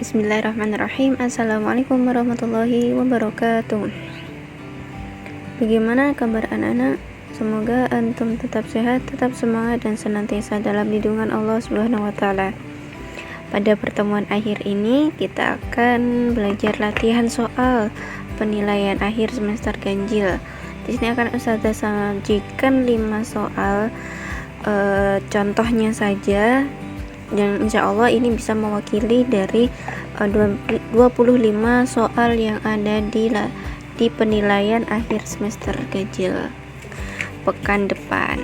Bismillahirrahmanirrahim. Assalamualaikum warahmatullahi wabarakatuh. Bagaimana kabar anak-anak? Semoga antum tetap sehat, tetap semangat dan senantiasa dalam lindungan Allah Subhanahu wa taala. Pada pertemuan akhir ini kita akan belajar latihan soal penilaian akhir semester ganjil. Di sini akan Ustazah sajikan 5 soal contohnya saja. Dan insya Allah ini bisa mewakili dari 25 soal yang ada di penilaian akhir semester ganjil pekan depan.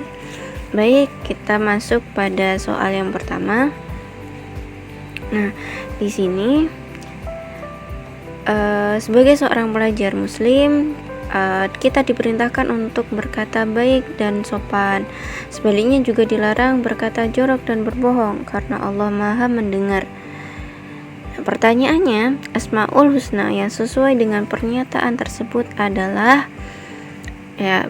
Baik, kita masuk pada soal yang pertama. Nah, di sini sebagai seorang pelajar muslim, kita diperintahkan untuk berkata baik dan sopan. Sebaliknya juga dilarang berkata jorok dan berbohong, karena Allah Maha mendengar. Nah, pertanyaannya, Asmaul Husna yang sesuai dengan pernyataan tersebut adalah,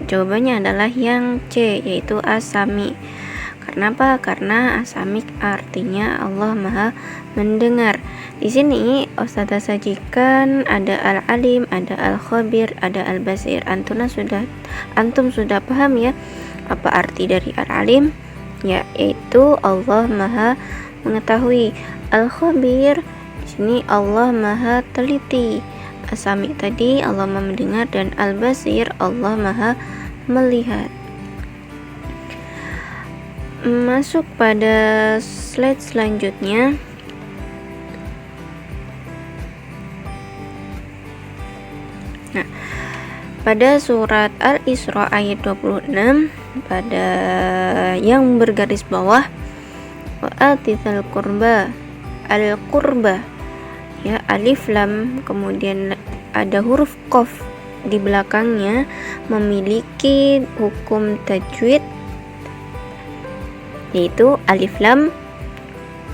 jawabannya adalah yang C, yaitu As-Sami. Kenapa? Karena As-Sami artinya Allah Maha mendengar. Di sini Ustazah sajikan ada Al-Alim, ada Al-Khabir, ada Al-Basir. Antum sudah paham ya apa arti dari Al-Alim? Yaitu Allah Maha mengetahui. Al-Khabir di sini Allah Maha teliti. As-Sami tadi Allah Maha mendengar, dan Al-Basir Allah Maha melihat. Masuk pada slide selanjutnya. Nah, pada surat Al-Isra ayat 26, pada yang bergaris bawah, wa atizal qurba, al-qurba, ya, alif lam, kemudian ada huruf qaf di belakangnya, memiliki hukum tajwid, yaitu alif lam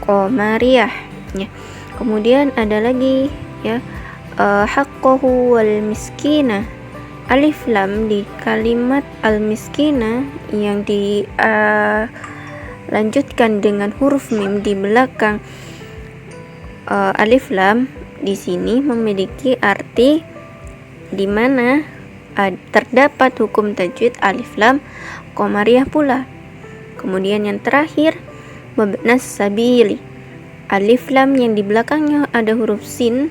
qamariyah, ya. Kemudian ada lagi, ya, haqqahu wal miskina, alif lam di kalimat al miskina yang dilanjutkan dengan huruf mim di belakang alif lam di sini memiliki arti di mana terdapat hukum tajwid alif lam qamariyah pula. Kemudian yang terakhir, mabnas sabili, alif lam yang di belakangnya ada huruf sin.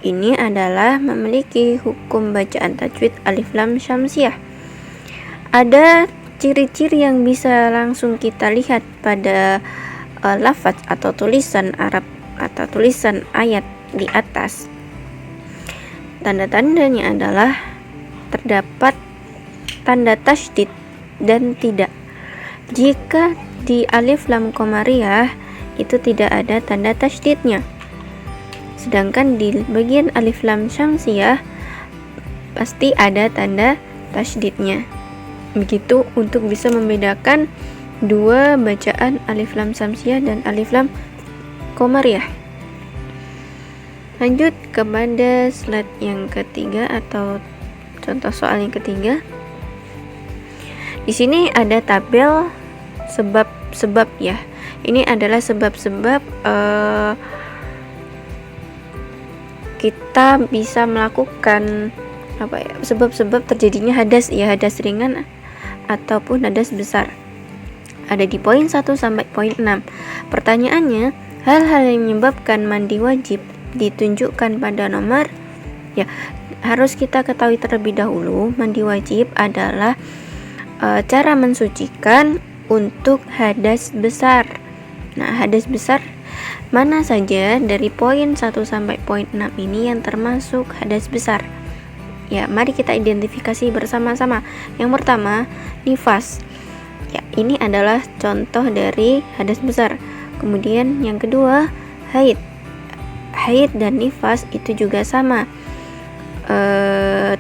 Ini adalah memiliki hukum bacaan tajwid alif lam syamsiah. Ada ciri-ciri yang bisa langsung kita lihat pada lafaz atau tulisan Arab atau tulisan ayat di atas. Tanda-tandanya adalah terdapat tanda tasydid dan tidak. Jika di alif lam qamariyah itu tidak ada tanda tasydidnya. Sedangkan di bagian alif lam syamsiyah pasti ada tanda tasydidnya. Begitu untuk bisa membedakan dua bacaan alif lam syamsiyah dan alif lam qamariyah. Lanjut kepada slide yang ketiga atau contoh soal yang ketiga. Di sini ada tabel sebab-sebab, ya. Ini adalah sebab-sebab kita bisa melakukan sebab-sebab terjadinya hadas, ya, hadas ringan ataupun hadas besar. Ada di poin 1 sampai poin 6. Pertanyaannya, hal-hal yang menyebabkan mandi wajib ditunjukkan pada nomor, ya, harus kita ketahui terlebih dahulu mandi wajib adalah cara mensucikan untuk hadas besar. Nah, hadas besar mana saja dari poin 1 sampai poin 6 ini yang termasuk hadas besar? Ya, mari kita identifikasi bersama-sama. Yang pertama, nifas. Ya, ini adalah contoh dari hadas besar. Kemudian yang kedua, haid. Haid dan nifas itu juga sama,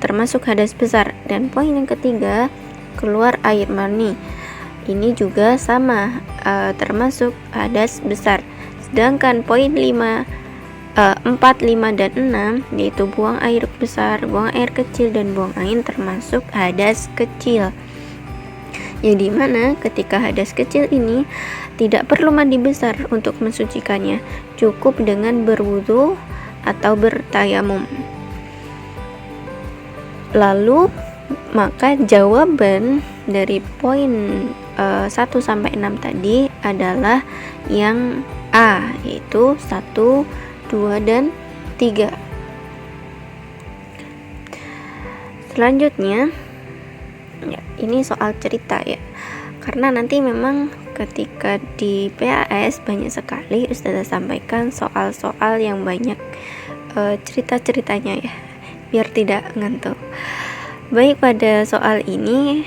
termasuk hadas besar. Dan poin yang ketiga, keluar air mani. Ini juga sama, termasuk hadas besar. Sedangkan poin 4, 5, dan 6 yaitu buang air besar, buang air kecil, dan buang angin termasuk hadas kecil. yang dimana ketika hadas kecil ini tidak perlu mandi besar untuk mensucikannya, cukup dengan berwudu atau bertayamum. Lalu maka jawaban dari poin 1 sampai 6 tadi adalah yang A, yaitu 1, 2, dan 3. Selanjutnya ya, ini soal cerita ya, karena nanti memang ketika di PAS banyak sekali Ustazah sampaikan soal-soal yang banyak cerita-ceritanya ya, biar tidak ngantuk. Baik, pada soal ini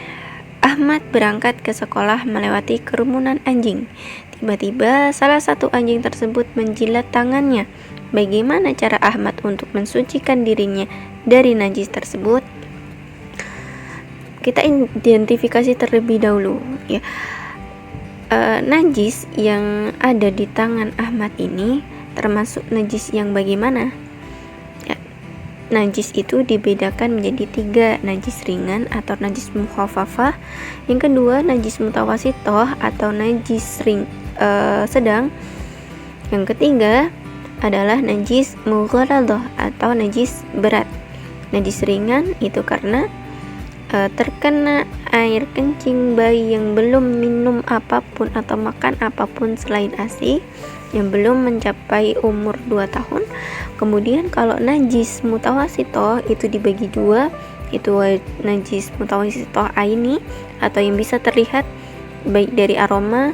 Ahmad berangkat ke sekolah melewati kerumunan anjing. Tiba-tiba salah satu anjing tersebut menjilat tangannya. Bagaimana cara Ahmad untuk mensucikan dirinya dari najis tersebut? Kita identifikasi terlebih dahulu ya. Najis yang ada di tangan Ahmad ini termasuk najis yang bagaimana? Ya, najis itu dibedakan menjadi 3, najis ringan atau najis mukhafafah, yang kedua najis mutawasitoh atau najis sedang, yang ketiga adalah najis mughaladah atau najis berat. Najis ringan itu karena terkena air kencing bayi yang belum minum apapun atau makan apapun selain ASI, yang belum mencapai umur 2 tahun. Kemudian kalau najis mutawasitoh itu dibagi 2, itu najis mutawasitoh aini atau yang bisa terlihat baik dari aroma,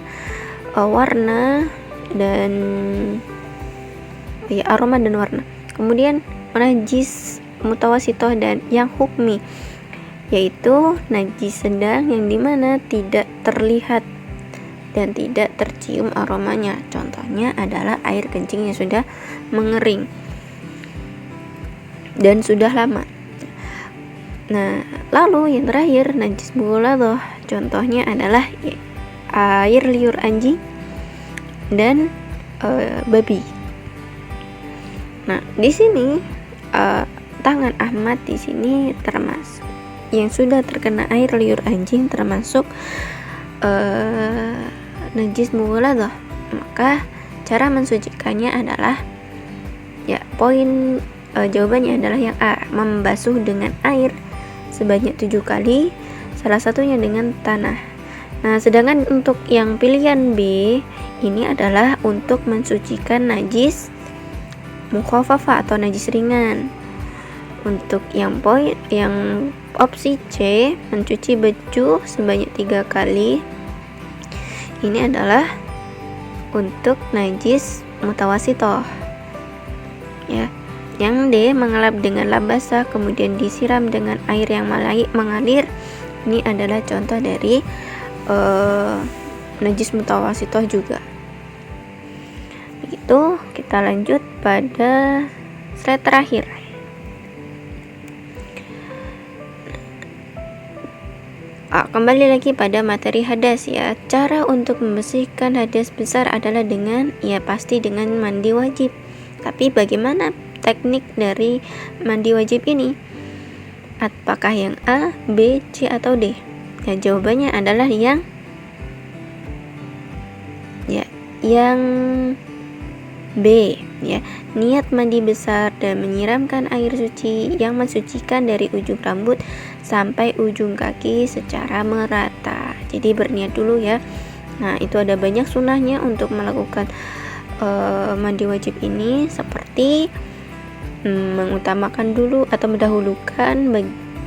warna dan aroma dan warna. Kemudian najis mutawasitoh dan yang hukmi, yaitu najis sedang yang dimana tidak terlihat dan tidak tercium aromanya. Contohnya adalah air kencing yang sudah mengering dan sudah lama. Nah, lalu yang terakhir najis mughaladah, contohnya adalah air liur anjing dan babi. Nah, di sini tangan Ahmad di sini termasuk yang sudah terkena air liur anjing, termasuk najis mughaladah. Maka cara mensucikannya adalah ya, poin jawabannya adalah yang A, membasuh dengan air sebanyak 7 kali, salah satunya dengan tanah. Nah, sedangkan untuk yang pilihan B ini adalah untuk mensucikan najis mukhafafah atau najis ringan. Untuk yang opsi C, mencuci baju sebanyak 3 kali, ini adalah untuk najis mutawasitoh ya. Yang D, mengelap dengan lap basah kemudian disiram dengan air yang mengalir, ini adalah contoh dari najis mutawasitoh juga. Begitu, kita lanjut pada slide terakhir. Kembali lagi pada materi hadas ya. Cara untuk membersihkan hadas besar adalah dengan pasti dengan mandi wajib. Tapi bagaimana teknik dari mandi wajib ini? Apakah yang A, B, C atau D? Ya, jawabannya adalah yang B ya. Niat mandi besar dan menyiramkan air suci yang mensucikan dari ujung rambut sampai ujung kaki secara merata. Jadi berniat dulu ya. Nah, itu ada banyak sunahnya untuk melakukan mandi wajib ini, seperti mengutamakan dulu atau mendahulukan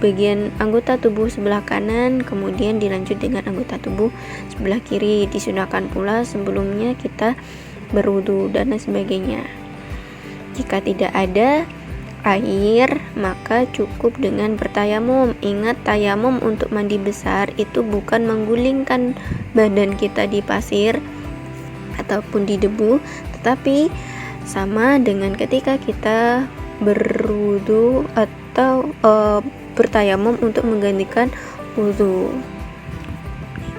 bagian anggota tubuh sebelah kanan, kemudian dilanjut dengan anggota tubuh sebelah kiri. Disunahkan pula sebelumnya kita berwudu dan lain sebagainya. Jika tidak ada air, maka cukup dengan bertayamum. Ingat, tayamum untuk mandi besar itu bukan menggulingkan badan kita di pasir ataupun di debu, tetapi sama dengan ketika kita berwudu atau bertayamum untuk menggantikan wudu,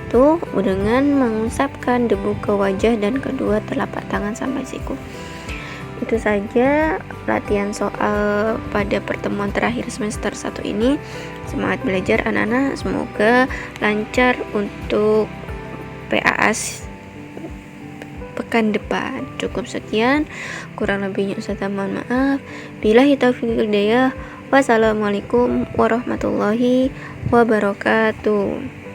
itu dengan mengusapkan debu ke wajah dan kedua telapak tangan sampai siku. Itu saja latihan soal pada pertemuan terakhir semester 1 ini. Semangat belajar anak-anak, semoga lancar untuk PAAS pekan depan. Cukup sekian, kurang lebihnya Ustazah mohon maaf. Billahi taufiq wal hidayah. Wassalamualaikum warahmatullahi wabarakatuh.